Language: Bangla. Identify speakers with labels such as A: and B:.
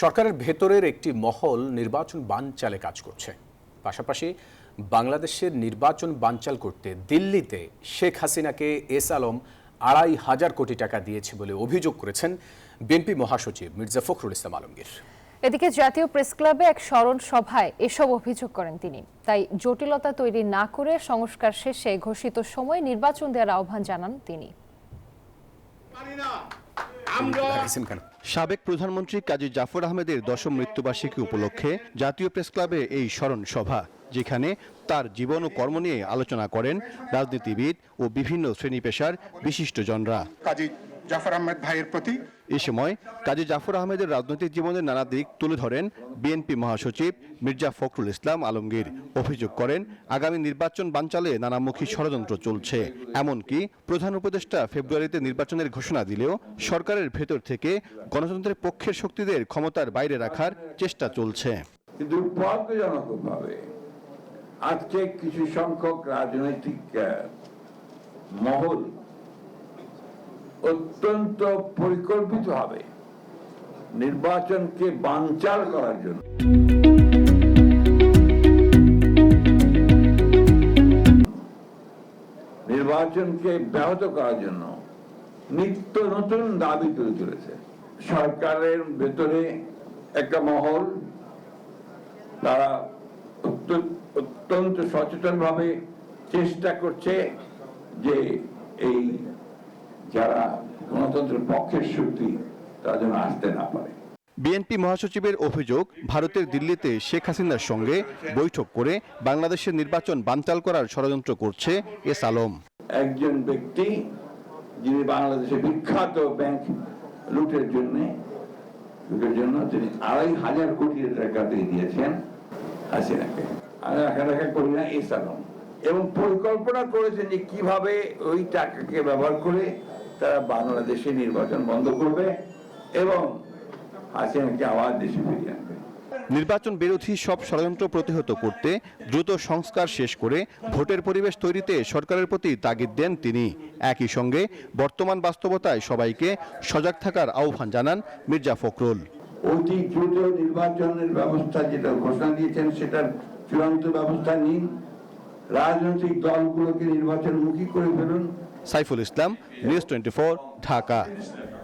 A: সরকারের ভেতরের একটি মহল নির্বাচন বানচালে কাজ করছে। পাশাপাশি বাংলাদেশের নির্বাচন বানচাল করতে দিল্লিতে শেখ হাসিনাকে এস আলম ২৫০০ কোটি টাকা দিয়েছে বলে অভিযোগ করেছেন বিএনপি মহাসচিব মির্জা ফখরুল ইসলাম আলমগীর।
B: এদিকে জাতীয় প্রেস ক্লাবে এক স্মরণ সভায় এসব অভিযোগ করেন তিনি। তাই জটিলতা তৈরি না করে সংস্কার শেষে ঘোষিত সময়ে নির্বাচন দেওয়ার আহ্বান জানান তিনি।
C: সাবেক প্রধানমন্ত্রী কাজী জাফর আহমেদের ১০ম মৃত্যুবার্ষিকী উপলক্ষে জাতীয় প্রেস ক্লাবে এই স্মরণ সভা, যেখানে তার জীবন ও কর্ম নিয়ে আলোচনা করেন রাজনীতিবিদ ও বিভিন্ন শ্রেণী পেশার বিশিষ্টজনরা।
D: কাজী জাফর আহমেদ ভাইয়ের প্রতি
C: এ সময় কাজী জাফর আহমেদের রাজনৈতিক জীবনের নানা দিক তুলে ধরেন বিএনপি মহাসচিব মির্জা ফখরুল ইসলাম আলমগীর। অভিযোগ করেন আগামী নির্বাচন বানচালে নানামুখী ষড়যন্ত্র চলছে। এমনকি প্রধান উপদেষ্টা ফেব্রুয়ারিতে নির্বাচনের ঘোষণা দিলেও সরকারের ভেতর থেকে গণতন্ত্রের পক্ষের শক্তিদের ক্ষমতার বাইরে রাখার চেষ্টা চলছে।
E: কিন্তু দুর্ভাগ্যজনকভাবে আজকে কিছু সংখ্যক রাজনৈতিক মহল অত্যন্ত পরিকল্পিতভাবে নির্বাচনকে বানচাল করার জন্য নির্বাচনকে ব্যাহত করার জন্য নিত্য নতুন দাবি তুলে তুলেছে। সরকারের ভেতরে একটা মহল, তারা অত্যন্ত সচেতনভাবে চেষ্টা করছে যে এই যারা গণতন্ত্রের পক্ষের শক্তি তারা যেন আসতে না পারে।
C: বিএনপি মহাসচিবের অভিযোগ, ভারতের দিল্লিতে শেখ হাসিনার সঙ্গে বৈঠক করে বাংলাদেশের নির্বাচন বানচাল করার ষড়যন্ত্র করছে এস আলম।
E: একজন ব্যক্তি যিনি বাংলাদেশের বিখ্যাত ব্যাংক লুটের জন্য তিনি ২৫০০ কোটি টাকা দিয়েছেন হাসিনাকে। আমি দেখা করি না এস আলম, এবং পরিকল্পনা করেছেন যে কিভাবে ওই টাকাকে ব্যবহার করে তারা বাংলাদেশে নির্বাচন বন্ধ করবে এবং হাসিনাকে আবার দেশে ফিরিয়ে আনবে।
C: নির্বাচন বিরোধী সব ষড়যন্ত্র প্রতিহত করতে দ্রুত সংস্কার শেষ করে ভোটের পরিবেশ তৈরিতে সরকারের প্রতি তাগিদ দেন তিনি। একই সঙ্গে বর্তমান বাস্তবতায় সবাইকে সজাগ থাকার আহ্বান জানান মির্জা ফখরুল।
E: অতি দ্রুত নির্বাচনের ব্যবস্থা যেটা ঘোষণা দিয়েছেন সেটার চূড়ান্ত ব্যবস্থা নিন, রাজনৈতিক দলগুলোকে নির্বাচনমুখী করে ফেলুন।
C: সাইফুল ইসলাম, নিউজ 24, ঢাকা।